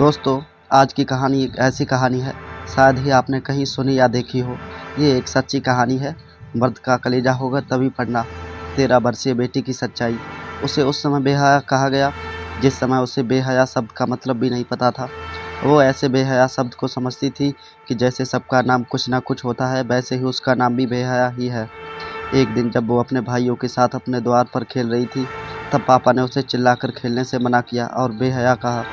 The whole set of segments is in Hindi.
दोस्तों, आज की कहानी एक ऐसी कहानी है, शायद ही आपने कहीं सुनी या देखी हो। ये एक सच्ची कहानी है। मर्द का कलेजा होगा तभी पढ़ना। 13 वर्षीय बेटी की सच्चाई। उसे उस समय बेहया कहा गया जिस समय उसे बेहया शब्द का मतलब भी नहीं पता था। वो ऐसे बेहया शब्द को समझती थी कि जैसे सबका नाम कुछ ना कुछ होता है, वैसे ही उसका नाम भी बेहया ही है। एक दिन जब वो अपने भाइयों के साथ अपने द्वार पर खेल रही थी, तब पापा ने उसे चिल्लाकर खेलने से मना किया और बेहया कहा।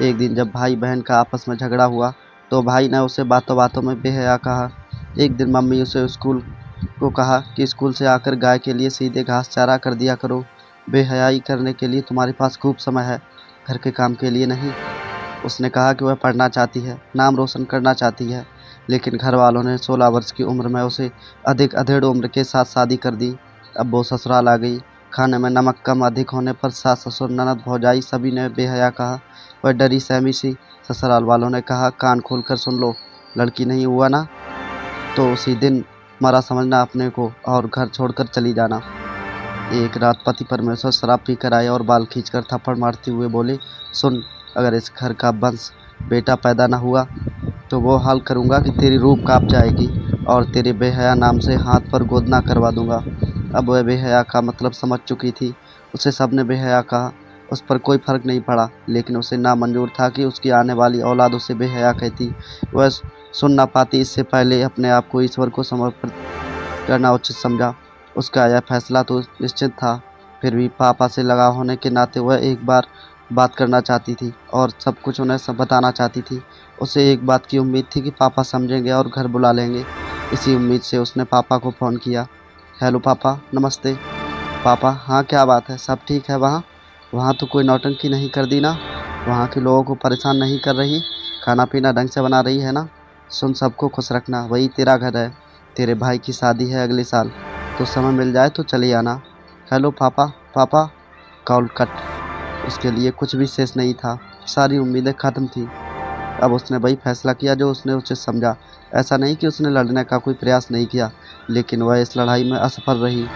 एक दिन जब भाई बहन का आपस में झगड़ा हुआ, तो भाई ने उसे बातों बातों में बेहया कहा। एक दिन मम्मी उसे स्कूल को कहा कि स्कूल से आकर गाय के लिए सीधे घास चारा कर दिया करो। बेहयाई करने के लिए तुम्हारे पास खूब समय है, घर के काम के लिए नहीं। उसने कहा कि वह पढ़ना चाहती है, नाम रोशन करना चाहती है, लेकिन घर वालों ने 16 वर्ष की उम्र में उसे अधिक अधेड़ उम्र के साथ शादी कर दी। अब वो ससुराल आ गई। खाने में नमक कम अधिक होने पर सास ससुर ननद भौजाई सभी ने बेहया कहा। वह डरी सहमी सी। ससुराल वालों ने कहा, कान खोल कर सुन लो, लड़की नहीं हुआ ना तो उसी दिन मरा समझना अपने को और घर छोड़कर चली जाना। एक रात पति परमेश्वर शराब पीकर आए और बाल खींचकर थप्पड़ मारते हुए बोले, सुन, अगर इस घर का वंश बेटा पैदा न हुआ तो वो हाल करूँगा कि तेरी रूह काँप जाएगी और तेरे बेहया नाम से हाथ पर गोदना करवा दूंगा। अब वह बेहया का मतलब समझ चुकी थी। उसे सबने बेहया कहा। उस पर कोई फर्क नहीं पड़ा, लेकिन उसे नामंजूर था कि उसकी आने वाली औलाद उसे बेहया कहती। वह सुन ना पाती। इससे पहले अपने आप को ईश्वर को समर्पित करना उचित समझा। उसका यह फैसला तो निश्चित था, फिर भी पापा से लगाव होने के नाते वह एक बार बात करना चाहती थी और सब कुछ उन्हें सब बताना चाहती थी। उसे एक बात की उम्मीद थी कि पापा समझेंगे और घर बुला लेंगे। इसी उम्मीद से उसने पापा को फ़ोन किया। हेलो पापा, नमस्ते। पापा, हाँ क्या बात है, सब ठीक है वहाँ? वहाँ तो कोई नौटंकी नहीं कर दी ना? वहाँ के लोगों को परेशान नहीं कर रही? खाना पीना ढंग से बना रही है ना? सुन, सबको खुश रखना, वही तेरा घर है। तेरे भाई की शादी है अगले साल, तो समय मिल जाए तो चले आना। हेलो पापा। पापा। Call cut. उसके लिए कुछ भी शेष नहीं था। सारी उम्मीदें ख़त्म थी। अब उसने वही फैसला किया जो उसने उचित समझा। ऐसा नहीं कि उसने लड़ने का कोई प्रयास नहीं किया, लेकिन वह इस लड़ाई में असफल रही।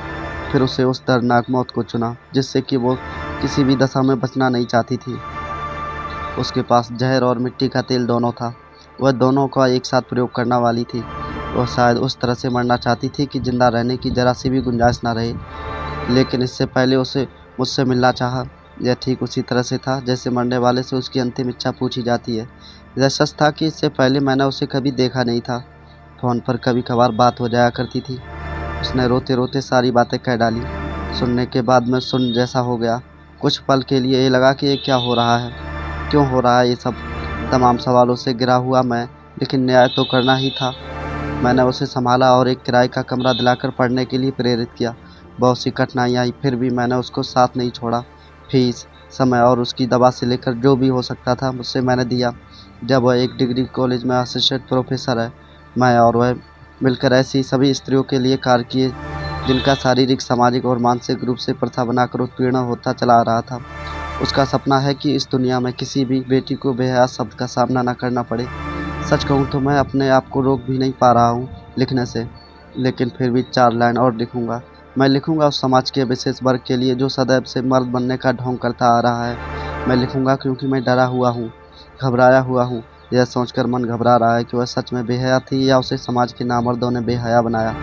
फिर उसे उस दर्दनाक मौत को चुना जिससे कि वो किसी भी दशा में बचना नहीं चाहती थी। उसके पास जहर और मिट्टी का तेल दोनों था। वह दोनों का एक साथ प्रयोग करने वाली थी। वह शायद उस तरह से मरना चाहती थी कि जिंदा रहने की जरा सी भी गुंजाइश ना रहे, लेकिन इससे पहले उसे मुझसे मिलना चाहा। यह ठीक उसी तरह से था जैसे मरने वाले से उसकी अंतिम इच्छा पूछी जाती है। यह सच था कि इससे पहले मैंने उसे कभी देखा नहीं था। फ़ोन पर कभी कभार बात हो जाया करती थी। उसने रोते रोते सारी बातें कह डाली। सुनने के बाद मैं सुन जैसा हो गया। कुछ पल के लिए ये लगा कि ये क्या हो रहा है, क्यों हो रहा है ये सब। तमाम सवालों से घिरा हुआ मैं, लेकिन न्याय तो करना ही था। मैंने उसे संभाला और एक किराए का कमरा दिलाकर पढ़ने के लिए प्रेरित किया। बहुत सी कठिनाइयाँ आई, फिर भी मैंने उसको साथ नहीं छोड़ा। फीस, समय और उसकी दवा से लेकर जो भी हो सकता था मुझसे मैंने दिया। जब वह एक डिग्री कॉलेज में असिस्टेंट प्रोफेसर है, मैं और वह मिलकर ऐसी सभी स्त्रियों के लिए कार्य किए जिनका शारीरिक, सामाजिक और मानसिक रूप से प्रथा बनाकर उत्पीड़न होता चला आ रहा था। उसका सपना है कि इस दुनिया में किसी भी बेटी को बेहया शब्द का सामना न करना पड़े। सच कहूँ तो मैं अपने आप को रोक भी नहीं पा रहा हूँ लिखने से, लेकिन फिर भी 4 लाइन और लिखूँगा। मैं लिखूँगा उस समाज के विशेष वर्ग के लिए जो सदैव से मर्द बनने का ढोंग करता आ रहा है। मैं लिखूँगा क्योंकि मैं डरा हुआ हूँ, घबराया हुआ हूँ। यह सोचकर मन घबरा रहा है कि वह सच में बेहया थी या उसे समाज के नामर्दों ने बेहया बनाया,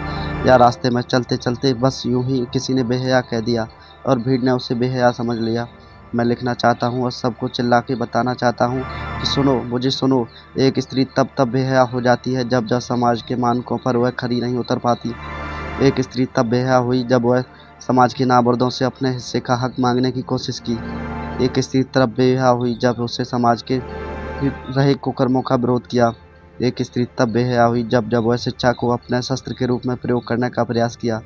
या रास्ते में चलते चलते बस यूं ही किसी ने बेहया कह दिया और भीड़ ने उसे बेहया समझ लिया। मैं लिखना चाहता हूँ और सबको चिल्ला के बताना चाहता हूँ कि सुनो, मुझे सुनो। एक स्त्री तब बेहया हो जाती है जब समाज के मानकों पर वह खरी नहीं उतर पाती। एक स्त्री तब बेहया हुई जब वह समाज के नामर्दों से अपने हिस्से का हक मांगने की कोशिश की। एक स्त्री तब बेहया हुई जब उसे समाज के रहे कुकर्मों का विरोध किया। एक स्त्री तब बेहया हुई जब वह शिक्षा को अपने शस्त्र के रूप में प्रयोग करने का प्रयास किया।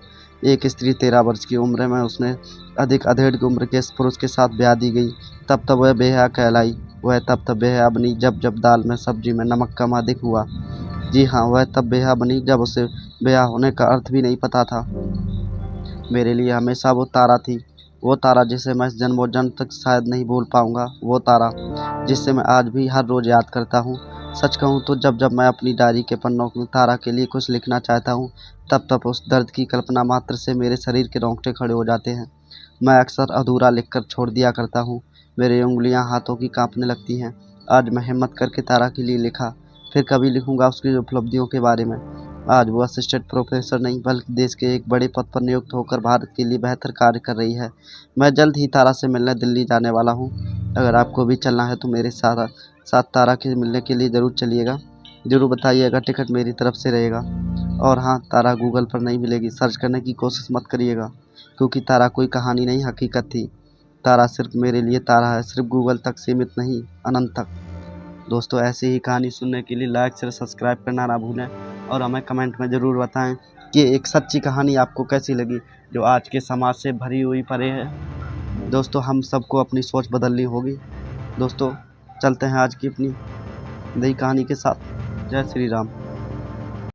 एक स्त्री 13 वर्ष की उम्र में उसने अधिक अधेड़ की उम्र के पुरुष के साथ ब्याह दी गई। तब वह बेहया कहलाई। वह तब बेहया बनी जब दाल में सब्जी में नमक कम अधिक हुआ। जी हाँ, वह तब बेहया बनी जब उसे बेहया होने का अर्थ भी नहीं पता था। मेरे लिए हमेशा वो तारा थी, वो तारा जिसे मैं जन्मों-जन्म तक शायद नहीं भूल पाऊँगा, वो तारा जिसे मैं आज भी हर रोज़ याद करता हूँ। सच कहूँ तो जब मैं अपनी डायरी के पन्नों में तारा के लिए कुछ लिखना चाहता हूँ, तब उस दर्द की कल्पना मात्र से मेरे शरीर के रोंगटे खड़े हो जाते हैं। मैं अक्सर अधूरा लिखकर छोड़ दिया करता हूँ। मेरी उँगलियाँ हाथों की काँपने लगती हैं आज मैं हिम्मत करके तारा के लिए लिखा, फिर कभी लिखूंगा उसकी उपलब्धियों के बारे में। आज वो असिस्टेंट प्रोफेसर नहीं बल्कि देश के एक बड़े पद पर नियुक्त होकर भारत के लिए बेहतर कार्य कर रही है। मैं जल्द ही तारा से मिलने दिल्ली जाने वाला हूँ। अगर आपको भी चलना है तो मेरे साथ साथ तारा के मिलने के लिए ज़रूर चलिएगा। ज़रूर बताइएगा, टिकट मेरी तरफ से रहेगा। और हाँ, तारा गूगल पर नहीं मिलेगी, सर्च करने की कोशिश मत करिएगा, क्योंकि तारा कोई कहानी नहीं हकीकत थी। तारा सिर्फ मेरे लिए तारा है, सिर्फ गूगल तक सीमित नहीं, अनंत तक। दोस्तों, ऐसी ही कहानी सुनने के लिए लाइक शेयर सब्सक्राइब करना ना भूलें और हमें कमेंट में ज़रूर बताएं कि एक सच्ची कहानी आपको कैसी लगी जो आज के समाज से भरी हुई पड़े है। दोस्तों, हम सबको अपनी सोच बदलनी होगी। दोस्तों, चलते हैं आज की अपनी नई कहानी के साथ। जय श्री राम।